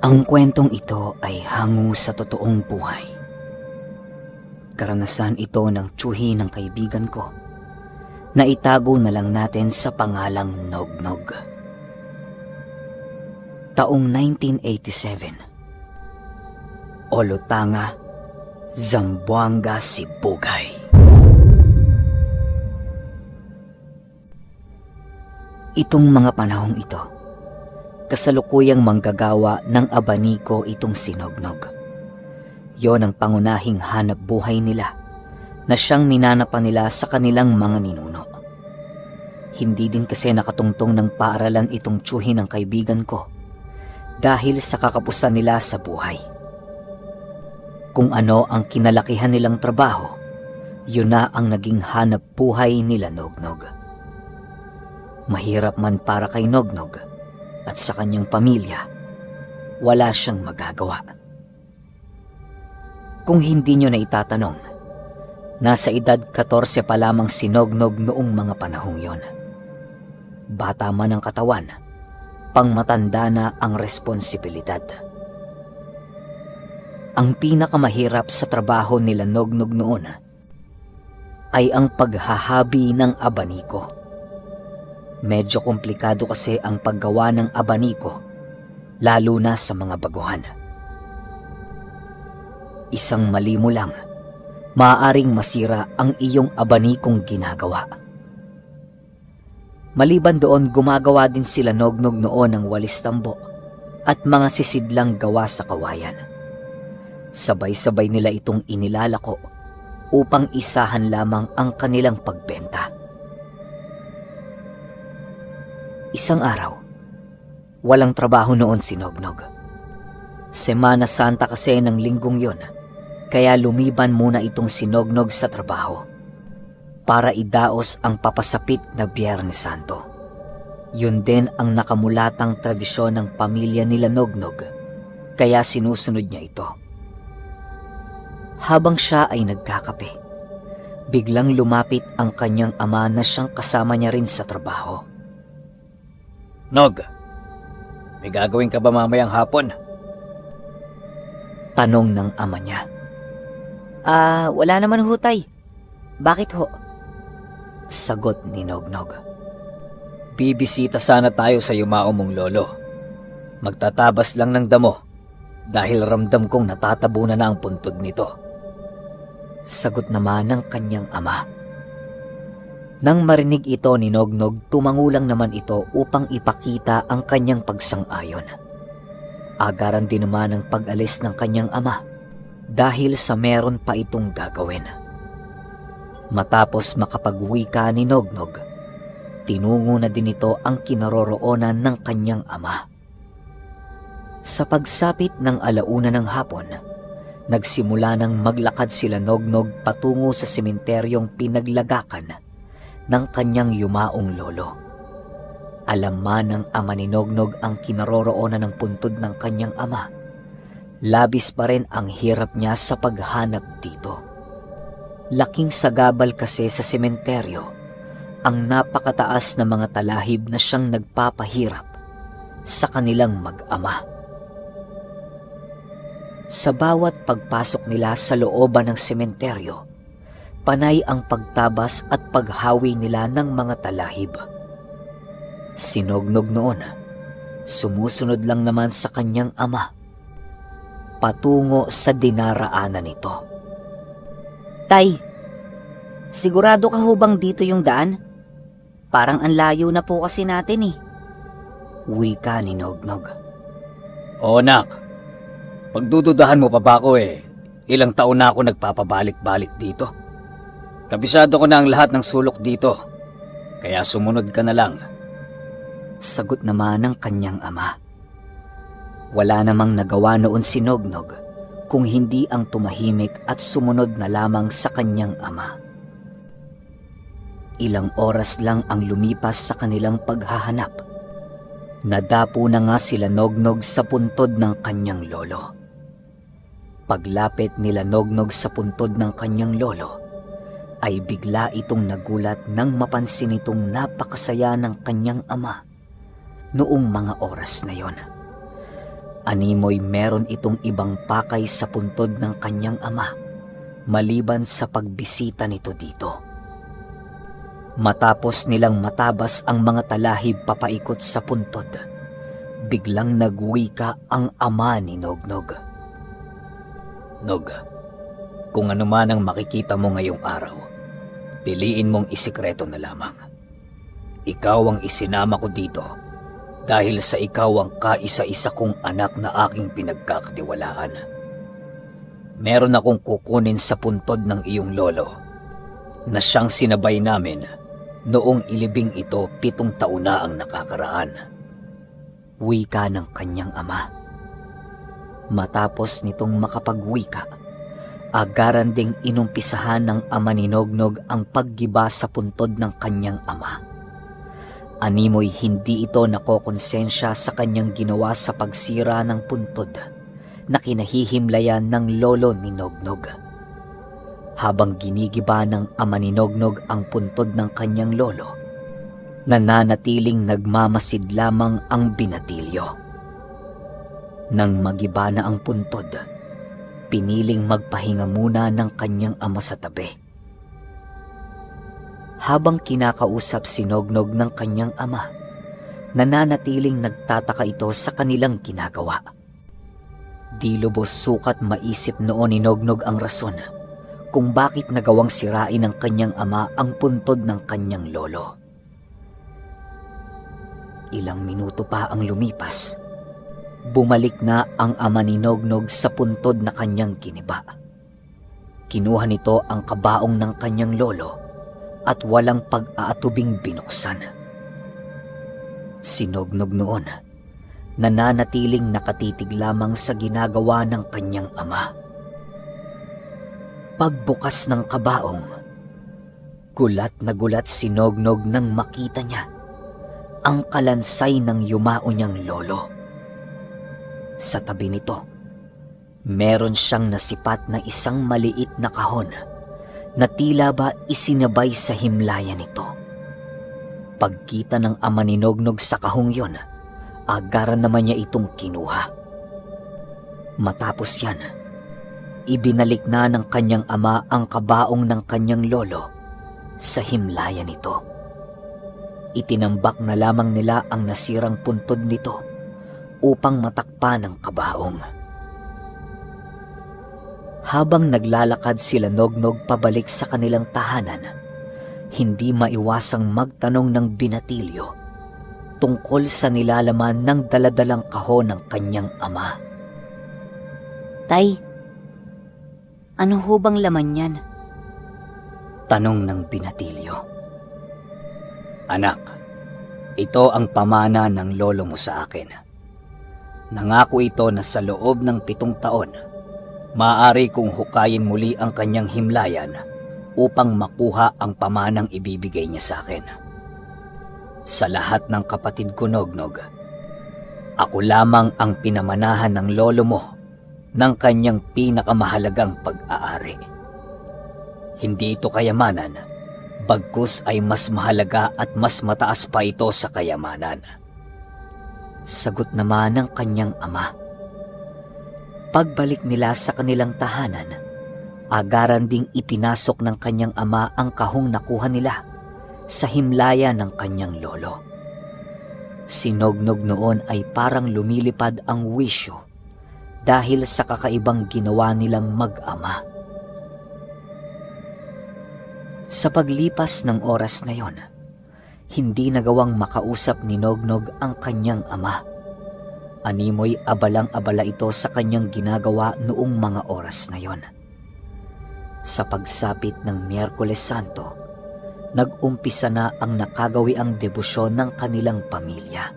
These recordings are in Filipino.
Ang kwentong ito ay hango sa totoong buhay. Karanasan ito ng tiyuhi ng kaibigan ko na itago na lang natin sa pangalang Nognog. Taong 1987. Olotanga, Zamboanga, Sibugay. Itong mga panahong ito, kasalukuyang manggagawa ng abaniko itong si Nognog. Yon ang pangunahing hanap buhay nila na siyang minanapan nila sa kanilang mga ninuno. Hindi din kasi nakatungtong ng paaralan itong tiyuhi ng kaibigan ko dahil sa kakapusan nila sa buhay. Kung ano ang kinalakihan nilang trabaho, yun na ang naging hanap buhay nila Nognog. Mahirap man para kay Nognog at sa kanyang pamilya, wala siyang magagawa. Kung hindi nyo na itatanong, nasa edad 14 pa lamang si Nognog noong mga panahong yon. Bata man ang katawan, pangmatanda na ang responsibilidad. Ang pinakamahirap sa trabaho nila Nognog noon ay ang paghahabi ng abaniko. Medyo komplikado kasi ang paggawa ng abaniko, lalo na sa mga baguhan. Isang mali mo lang, maaaring masira ang iyong abanikong ginagawa. Maliban doon, gumagawa din sila Nognog noon ng walis tambo at mga sisidlang gawa sa kawayan. Sabay-sabay nila itong inilalako upang isahan lamang ang kanilang pagbenta. Isang araw, walang trabaho noon si Nognog. Semana Santa kasi ng linggong yon, kaya lumiban muna itong si Nognog sa trabaho para idaos ang papasapit na Biyernes Santo. Yun din ang nakamulatang tradisyon ng pamilya nila Nognog, kaya sinusunod niya ito. Habang siya ay nagkakape, biglang lumapit ang kanyang ama na siyang kasama niya rin sa trabaho. Nog, may gagawin ka ba mamayang hapon? Tanong ng ama niya. Wala naman ho, tay. Bakit ho? Sagot ni Nognog. Bibisita sana tayo sa yumao mong lolo. Magtatabas lang ng damo dahil ramdam kong natatabunan na ang puntod nito. Sagot naman ng kanyang ama. Nang marinig ito ni Nognog, tumangulang naman ito upang ipakita ang kanyang pagsang-ayon. Agaran din naman ang pag-alis ng kanyang ama dahil sa meron pa itong gagawin. Matapos makapag-uwi ka ni Nognog, tinungo na din ito ang kinaroroonan ng kanyang ama. Sa pagsapit ng alauna ng hapon, nagsimula nang maglakad sila Nognog patungo sa sementeryong pinaglagakan ng kanyang yumaong lolo. Alam man ng ama ni Nognog ang kinaroroonan ng puntod ng kanyang ama, labis pa rin ang hirap niya sa paghanap dito. Laking sagabal kasi sa sementeryo ang napakataas na mga talahib na siyang nagpapahirap sa kanilang mag-ama. Sa bawat pagpasok nila sa looban ng sementeryo, panay ang pagtabas at paghawi nila ng mga talahib. Si Nognog noon, sumusunod lang naman sa kanyang ama, patungo sa dinaraanan nito. Tay, sigurado ka ho bang dito yung daan? Parang ang layo na po kasi natin eh. Wika ni Nognog. O nak, pagdududahan mo pa ba ako ilang taon na ako nagpapabalik-balik dito. Kabisado ko na ang lahat ng sulok dito, kaya sumunod ka na lang. Sagot naman ng kanyang ama. Wala namang nagawa noon si Nognog kung hindi ang tumahimik at sumunod na lamang sa kanyang ama. Ilang oras lang ang lumipas sa kanilang paghahanap. Nadapo na nga sila Nognog sa puntod ng kanyang lolo. Paglapit nila Nognog sa puntod ng kanyang lolo, ay bigla itong nagulat nang mapansin itong napakasaya ng kanyang ama noong mga oras na yon. Animoy meron itong ibang pakay sa puntod ng kanyang ama maliban sa pagbisita nito dito. Matapos nilang matabas ang mga talahib papaikot sa puntod, biglang nagwika ang ama ni Nognog. Nog, kung ano man ang makikita mo ngayong araw, piliin mong isikreto na lamang. Ikaw ang isinama ko dito dahil sa ikaw ang kaisa-isa kong anak na aking pinagkakatiwalaan. Meron akong kukunin sa puntod ng iyong lolo na siyang sinabay namin noong ilibing ito 7 taon na ang nakakaraan. Wika ng kanyang ama. Matapos nitong makapagwika, agaran ding inumpisahan ng ama ni Nognog ang paggiba sa puntod ng kanyang ama. Animoy hindi ito nakokonsensya sa kanyang ginawa sa pagsira ng puntod na kinahihimlayan ng lolo ni Nognog. Habang ginigiba ng ama ni Nognog ang puntod ng kanyang lolo, nananatiling nagmamasid lamang ang binatilyo. Nang magiba na ang puntod, piniling magpahinga muna ng kanyang ama sa tabi. Habang kinakausap si Nognog ng kanyang ama, nananatiling nagtataka ito sa kanilang ginagawa. Di lubos sukat maisip noon ni Nognog ang rason kung bakit nagawang sirain ng kanyang ama ang puntod ng kanyang lolo. Ilang minuto pa ang lumipas, bumalik na ang ama ni Nognog sa puntod na kanyang giniba. Kinuha nito ang kabaong ng kanyang lolo at walang pag-aatubing binuksan. Si Nognog noon, nananatiling nakatitig lamang sa ginagawa ng kanyang ama. Pagbukas ng kabaong, gulat na gulat si Nognog nang makita niya ang kalansay ng yumao niyang lolo. Sa tabi nito, meron siyang nasipat na isang maliit na kahon na tila ba isinabay sa himlayan nito. Pagkita ng ama ni Nognog sa kahong yon, agaran naman niya itong kinuha. Matapos yan, ibinalik na ng kanyang ama ang kabaong ng kanyang lolo sa himlayan nito. Itinambak na lamang nila ang nasirang puntod nito upang matakpan ang kabaong. Habang naglalakad sila Nognog pabalik sa kanilang tahanan, hindi maiwasang magtanong ng binatilyo tungkol sa nilalaman ng daladalang kahon ng kanyang ama. Tay, ano ho bang laman yan? Tanong ng binatilyo. Anak, ito ang pamana ng lolo mo sa akin. Nangako ito na sa loob ng 7 taon, maaari kong hukayin muli ang kanyang himlayan upang makuha ang pamanang ibibigay niya sa akin. Sa lahat ng kapatid ko Nognog, ako lamang ang pinamanahan ng lolo mo ng kanyang pinakamahalagang pag-aari. Hindi ito kayamanan, bagkus ay mas mahalaga at mas mataas pa ito sa kayamanan. Sagot naman ng kanyang ama. Pagbalik nila sa kanilang tahanan, agaran ding ipinasok ng kanyang ama ang kahong nakuha nila sa himlaya ng kanyang lolo. Si Nognog noon ay parang lumilipad ang wisyo dahil sa kakaibang ginawa nilang mag-ama. Sa paglipas ng oras na yon, hindi nagawang makausap ni Nognog ang kanyang ama. Animoy abalang-abala ito sa kanyang ginagawa noong mga oras na yon. Sa pagsapit ng Miyerkules Santo, nag-umpisa na ang nakagawiang debosyon ng kanilang pamilya.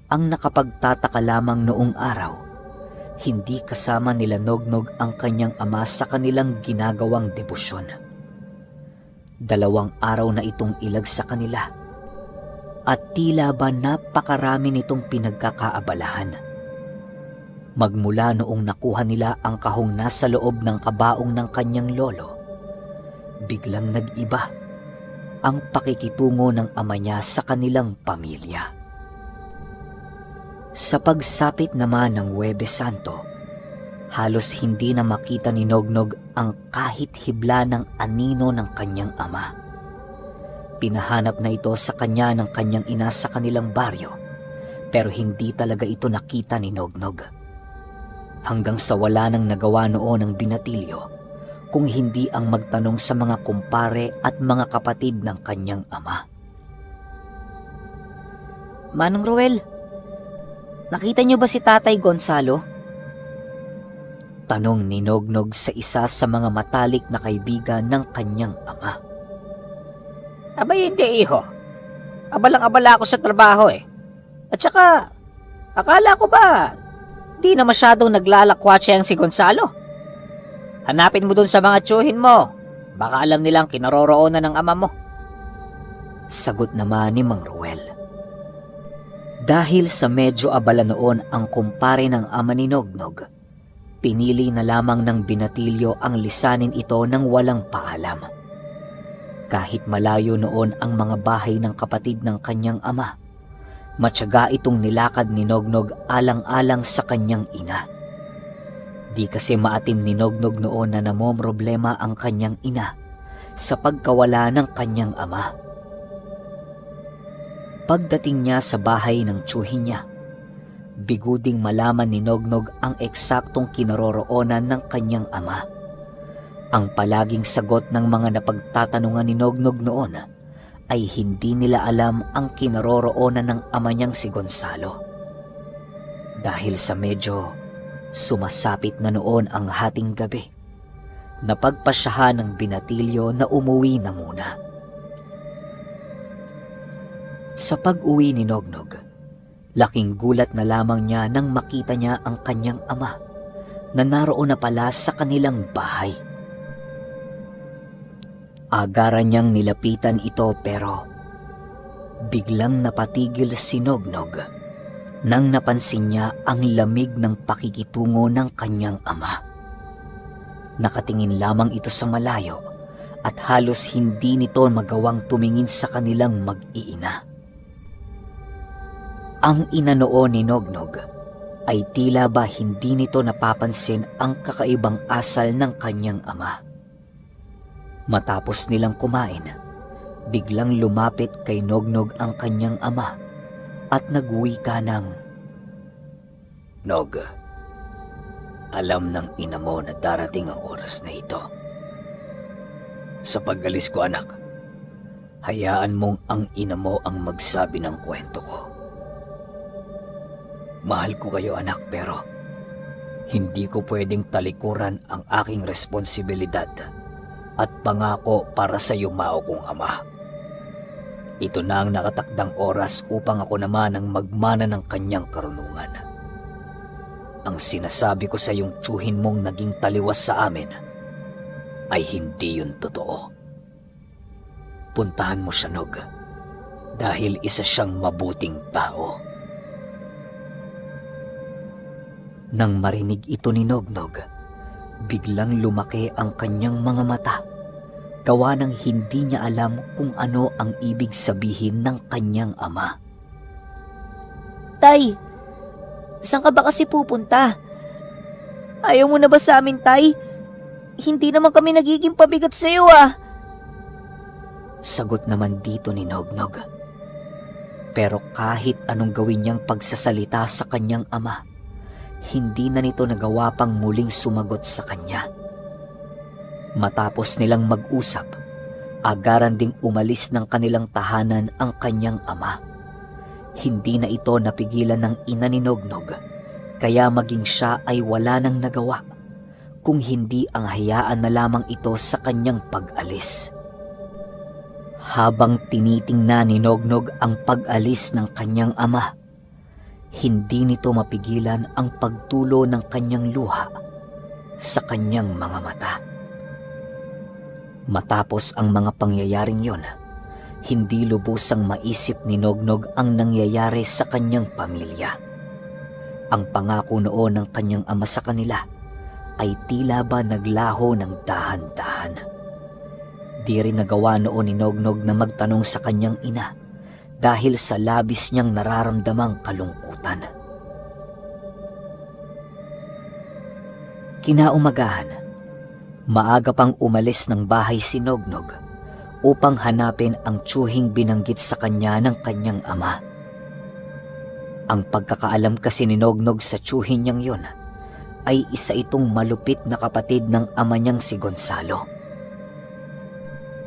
Ang nakapagtataka lamang noong araw, hindi kasama nila Nognog ang kanyang ama sa kanilang ginagawang debosyon. 2 araw na itong ilag sa kanila at tila ba napakarami nitong pinagkakaabalahan. Magmula noong nakuha nila ang kahong nasa loob ng kabaong ng kanyang lolo, biglang nag-iba ang pakikitungo ng ama niya sa kanilang pamilya. Sa pagsapit naman ng Huwebes Santo, halos hindi na makita ni Nognog ang kahit hibla ng anino ng kanyang ama. Pinahanap na ito sa kanya ng kanyang ina sa kanilang baryo, pero hindi talaga ito nakita ni Nognog. Hanggang sa wala nang nagawa noon ang binatilyo, kung hindi ang magtanong sa mga kumpare at mga kapatid ng kanyang ama. Manong Ruel, nakita niyo ba si Tatay Gonzalo? Tanong ni Nognog sa isa sa mga matalik na kaibigan ng kanyang ama. Abay hindi, iho. Abalang-abala ako sa trabaho eh. At saka, akala ko ba, di na masyadong naglalakwatsa ang si Gonzalo? Hanapin mo dun sa mga tsuhin mo. Baka alam nilang kinaroroonan ng ama mo. Sagot naman ni Mang Ruel. Dahil sa medyo abala noon ang kumpare ng ama ni Nognog, pinili na lamang ng binatilyo ang lisanin ito ng walang paalam. Kahit malayo noon ang mga bahay ng kapatid ng kanyang ama, matyaga itong nilakad ni Nognog alang-alang sa kanyang ina. Di kasi maatim ni Nognog noon na namomroblema ang kanyang ina sa pagkawala ng kanyang ama. Pagdating niya sa bahay ng tsuhin niya, biguding malaman ni Nognog ang eksaktong kinaroroonan ng kanyang ama. Ang palaging sagot ng mga napagtatanungan ni Nognog noon ay hindi nila alam ang kinaroroonan ng ama niyang si Gonzalo. Dahil sa medyo sumasapit na noon ang hating gabi, napagpasyahan ng binatilyo na umuwi na muna. Sa pag-uwi ni Nognog, laking gulat na lamang niya nang makita niya ang kanyang ama na naroon na pala sa kanilang bahay. Agaran niyang nilapitan ito pero biglang napatigil si Nognog nang napansin niya ang lamig ng pakikitungo ng kanyang ama. Nakatingin lamang ito sa malayo at halos hindi nito magawang tumingin sa kanilang mag-iina. Ang ina noon ni Nognog ay tila ba hindi nito napapansin ang kakaibang asal ng kanyang ama. Matapos nilang kumain, biglang lumapit kay Nognog ang kanyang ama at nagwika ng, Nog, alam ng ina mo na darating ang oras na ito. Sa pag-alis ko, anak, hayaan mong ang ina mo ang magsabi ng kwento ko. Mahal ko kayo, anak, pero hindi ko pwedeng talikuran ang aking responsibilidad at pangako para sa yumao kong ama. Ito na ang nakatakdang oras upang ako naman ang magmana ng kanyang karunungan. Ang sinasabi ko sa iyong tsuhin mong naging taliwas sa amin ay hindi yun totoo. Puntahan mo siya, Nog, dahil isa siyang mabuting tao. Nang marinig ito ni Nognog, biglang lumaki ang kanyang mga mata, gawa ng hindi niya alam kung ano ang ibig sabihin ng kanyang ama. Tay, saan ka ba kasi pupunta? Ayaw mo na ba sa amin, Tay? Hindi naman kami nagiging pabigat sa iyo, ah. Sagot naman dito ni Nognog. Pero kahit anong gawin niyang pagsasalita sa kanyang ama, hindi na nito nagawa pang muling sumagot sa kanya. Matapos nilang mag-usap, agaran ding umalis ng kanilang tahanan ang kanyang ama. Hindi na ito napigilan ng ina ni Nognog, kaya maging siya ay wala nang nagawa, kung hindi ang hayaan na lamang ito sa kanyang pag-alis. Habang tinitingnan ni Nognog ang pag-alis ng kanyang ama, hindi nito mapigilan ang pagtulo ng kanyang luha sa kanyang mga mata. Matapos ang mga pangyayaring yon, hindi lubusang maisip ni Nognog ang nangyayari sa kanyang pamilya. Ang pangako noon ng kanyang ama sa kanila ay tila ba naglaho ng dahan-dahan. Di rin nagawa noon ni Nognog na magtanong sa kanyang ina dahil sa labis niyang nararamdamang kalungkutan. Kinaumagahan, maaga pang umalis ng bahay si Nognog upang hanapin ang tiyuhing binanggit sa kanya ng kanyang ama. Ang pagkakaalam kasi ni Nognog sa tiyuhin niyang yun ay isa itong malupit na kapatid ng ama niyang si Gonzalo.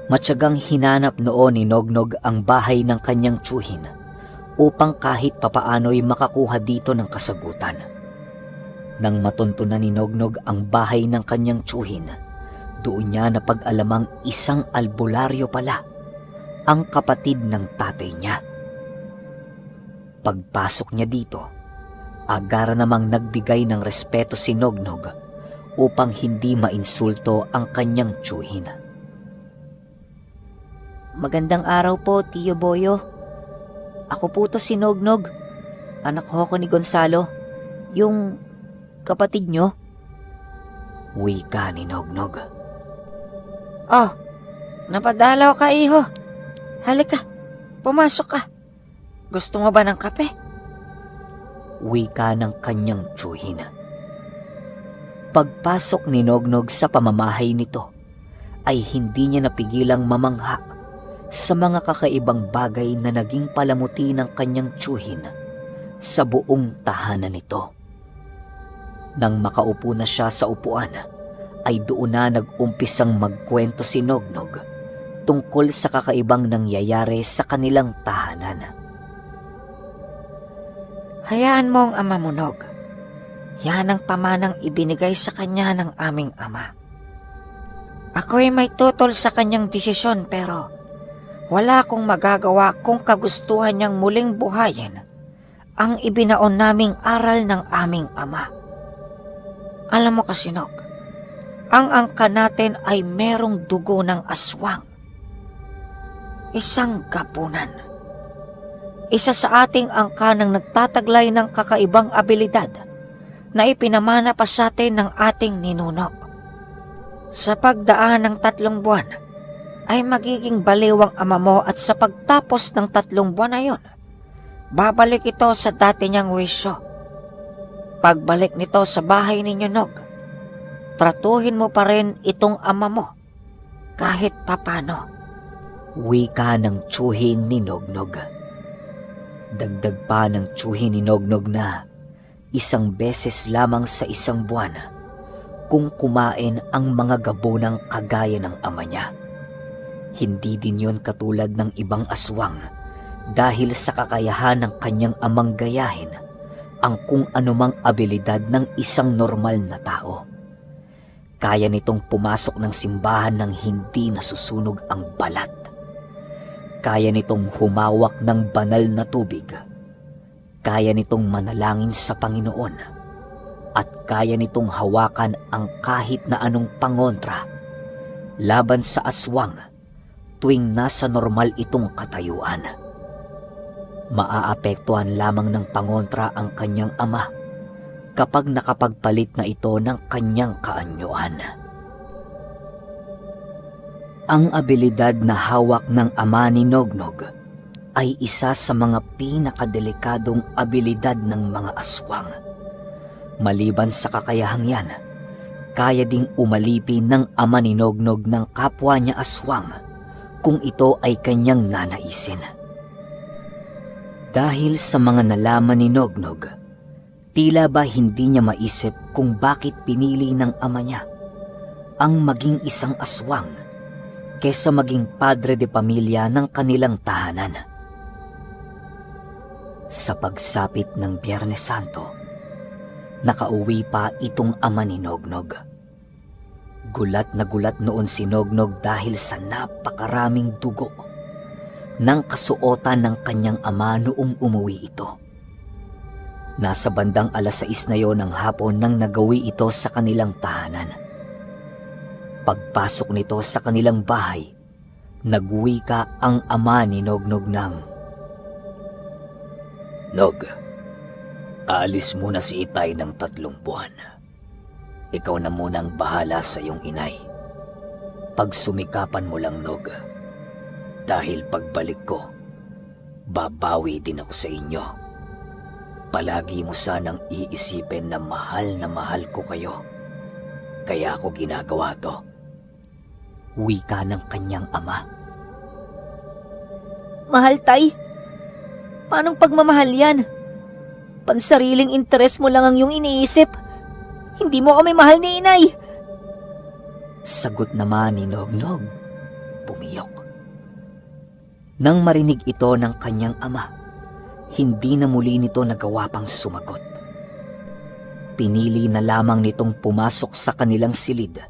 Matyagang hinanap noon ni Nognog ang bahay ng kanyang tiyuhin upang kahit papaano'y makakuha dito ng kasagutan. Nang matuntunan ni Nognog ang bahay ng kanyang tiyuhin, doon niya napag-alamang isang albularyo pala ang kapatid ng tatay niya. Pagpasok niya dito, agara namang nagbigay ng respeto si Nognog upang hindi mainsulto ang kanyang tiyuhin. Magandang araw po, Tiyo Boyo. Ako po to si Nognog. Anak ko ni Gonzalo. Yung kapatid nyo. Wika ni Nognog. Oh, napadalaw ka, iho. Halika, pumasok ka. Gusto mo ba ng kape? Wika ng kanyang tiyuhin. Pagpasok ni Nognog sa pamamahay nito, ay hindi niya napigilang mamangha sa mga kakaibang bagay na naging palamuti ng kanyang tiyuhin sa buong tahanan nito. Nang makaupo na siya sa upuan, ay doon na nag-umpisang magkwento si Nognog tungkol sa kakaibang nangyayari sa kanilang tahanan. Hayaan mo ang ama mo, Nog. Yan ang pamanang ibinigay sa kanya ng aming ama. Ako'y may tutol sa kanyang desisyon pero wala akong magagawa kung kagustuhan niyang muling buhayin ang ibinaon naming aral ng aming ama. Alam mo kasi, Nog, ang angka natin ay merong dugo ng aswang. Isang gapunan. Isa sa ating angka ng nagtataglay ng kakaibang abilidad na ipinamana pa sa atin ng ating ninuno. Sa pagdaan ng 3 buwan, ay magiging baliw ang ama mo at sa pagtapos ng 3 buwan na yon, babalik ito sa dati niyang wisyo. Pagbalik nito sa bahay ninyo, Nog, tratuhin mo pa rin itong ama mo kahit papano. Wika ng tiyuhin ni Nognog. Dagdag pa ng tiyuhin ni Nognog na 1 beses lamang sa 1 buwan kung kumain ang mga gabonang kagaya ng ama niya. Hindi din yon katulad ng ibang aswang dahil sa kakayahan ng kanyang amang gayahin ang kung anumang abilidad ng isang normal na tao. Kaya nitong pumasok ng simbahan nang hindi nasusunog ang balat. Kaya nitong humawak ng banal na tubig. Kaya nitong manalangin sa Panginoon. At kaya nitong hawakan ang kahit na anong pangontra laban sa aswang tuwing nasa normal itong katayuan. Maaapektuhan lamang ng pangontra ang kanyang ama kapag nakapagpalit na ito ng kanyang kaanyuan. Ang abilidad na hawak ng ama ni Nognog ay isa sa mga pinakadelikadong abilidad ng mga aswang. Maliban sa kakayahang yan, kaya ding umalipin ng ama ni Nognog ng kapwa niya aswang kung ito ay kanyang nanaisin. Dahil sa mga nalaman ni Nognog, tila ba hindi niya maisip kung bakit pinili ng ama niya ang maging isang aswang kesa maging padre de pamilya ng kanilang tahanan. Sa pagsapit ng Biyernes Santo, nakauwi pa itong ama ni Nognog. Gulat na gulat noon si Nognog dahil sa napakaraming dugo ng kasuotan ng kanyang ama noong umuwi ito. Nasa bandang 6:00 na yon ng hapon nang nagawi ito sa kanilang tahanan. Pagpasok nito sa kanilang bahay, nagwika ang ama ni Nognog ng, Nog, aalis muna si Itay ng 3 buwan. Ikaw na munang bahala sa iyong inay. Pagsumikapan mo lang, Nog. Dahil pagbalik ko, babawi din ako sa inyo. Palagi mo sanang iisipin na mahal ko kayo. kaya ako ginagawa to. Wika ng kanyang ama. Mahal, Tay. Paanong pagmamahal yan? Pansariling interes mo lang ang iyong iniisip. Hindi mo kami mahal ni Inay. Sagot naman ni Nognog. Pumiyok. Nang marinig ito ng kanyang ama, hindi na muli nito nagawa pang sumagot. Pinili na lamang nitong pumasok sa kanilang silid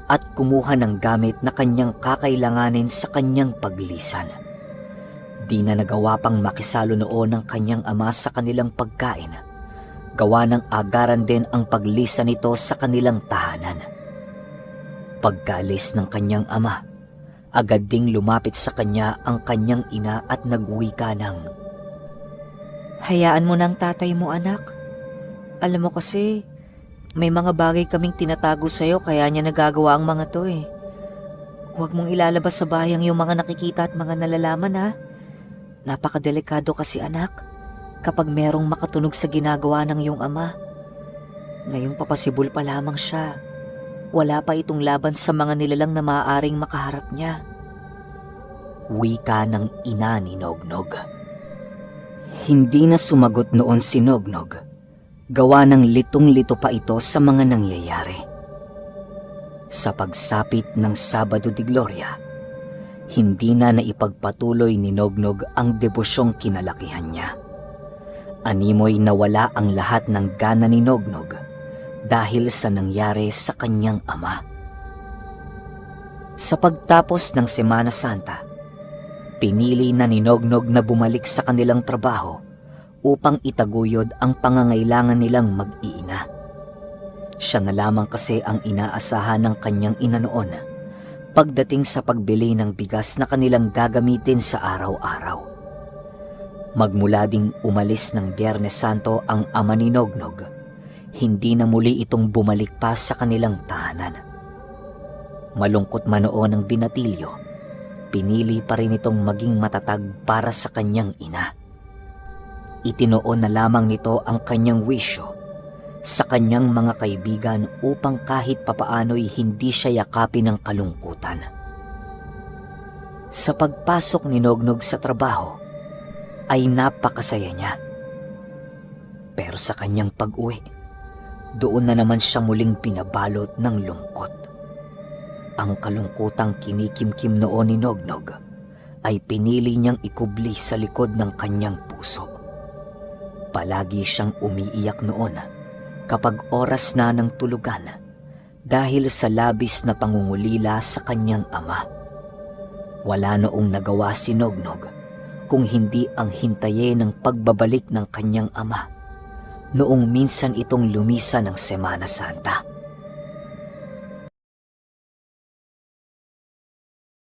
at kumuha ng gamit na kanyang kakailanganin sa kanyang paglisan. Di na nagawa pang makisalo noon ng kanyang ama sa kanilang pagkain. Gawa ng agaran din ang paglisan nito sa kanilang tahanan. Pagkaalis ng kanyang ama, agad ding lumapit sa kanya ang kanyang ina at nagwika ng, Hayaan mo ng tatay mo, anak. Alam mo kasi, may mga bagay kaming tinatago sa'yo kaya niya nagagawa ang mga to eh. Huwag mong ilalabas sa bayang yung mga nakikita at mga nalalaman ha. Napakadelikado kasi anak kapag merong makatunog sa ginagawa ng iyong ama. Ngayong papasibol pa lamang siya. Wala pa itong laban sa mga nilalang na maaaring makaharap niya. wika ng ina ni Nognog. Hindi na sumagot noon si Nognog. Gawa ng litong-lito pa ito sa mga nangyayari. Sa pagsapit ng Sabado de Gloria, hindi na naipagpatuloy ni Nognog ang debosyong kinalakihan niya. Animoy nawala ang lahat ng gana ni Nognog dahil sa nangyari sa kanyang ama. Sa pagtapos ng Semana Santa, pinili na ni Nognog na bumalik sa kanilang trabaho upang itaguyod ang pangangailangan nilang mag-iina. Siya na lamang kasi ang inaasahan ng kanyang ina noon pagdating sa pagbili ng bigas na kanilang gagamitin sa araw-araw. Magmula ding umalis ng Biyernes Santo ang ama ni Nognog, hindi na muli itong bumalik pa sa kanilang tahanan. Malungkot man noon ang binatilyo, pinili pa rin itong maging matatag para sa kanyang ina. Itinoon na lamang nito ang kanyang wisyo sa kanyang mga kaibigan upang kahit papaano'y hindi siya yakapin ng kalungkutan. Sa pagpasok ni Nognog sa trabaho, ay napakasaya niya. Pero sa kanyang pag-uwi, doon na naman siya muling pinabalot ng lungkot. Ang kalungkutang kinikimkim noon ni Nognog ay pinili niyang ikubli sa likod ng kanyang puso. Palagi siyang umiiyak noon kapag oras na ng tulugan dahil sa labis na pangungulila sa kanyang ama. Wala noong nagawa si Nognog kung hindi ang hintayin ng pagbabalik ng kanyang ama noong minsan itong lumisa ng Semana Santa.